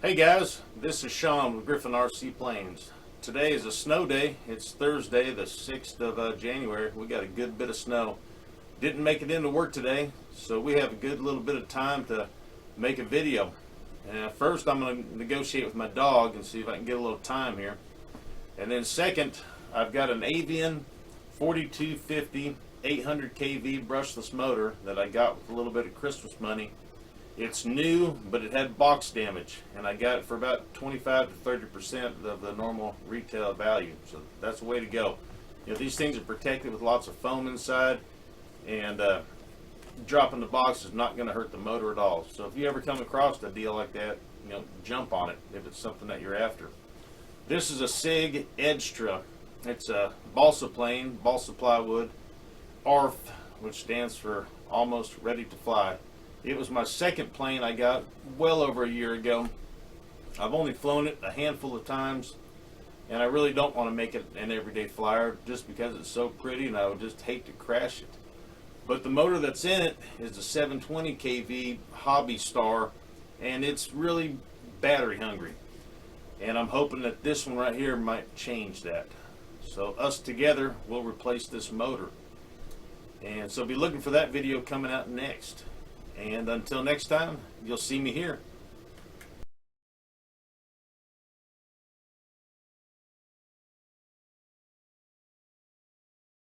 Hey guys, this is Sean with Griffin RC Planes. Today is a snow day. It's Thursday, the 6th of January. We got a good bit of snow. Didn't make it into work today, so we have a good little bit of time to make a video. And first, I'm going to negotiate with my dog and see if I can get a little time here. And then second, I've got an Avain 4250 800 kV brushless motor that I got with a little bit of Christmas money. It's new, but it had box damage, and I got it for about 25 to 30% of the normal retail value. So that's the way to go. You know, these things are protected with lots of foam inside, and dropping the box is not going to hurt the motor at all. So if you ever come across a deal like that, you know, jump on it if it's something that you're after. This is a SIG Edgetra. It's a balsa plane, balsa plywood, ARF, which stands for almost ready to fly. It was my second plane I got well over a year ago. I've only flown it a handful of times, and I really don't want to make it an everyday flyer just because it's so pretty, and I would just hate to crash it. But the motor that's in it is a 720 kV Hobby Star, and it's really battery hungry. And I'm hoping that this one right here might change that. So us together will replace this motor. And so be looking for that video coming out next. And until next time, you'll see me here.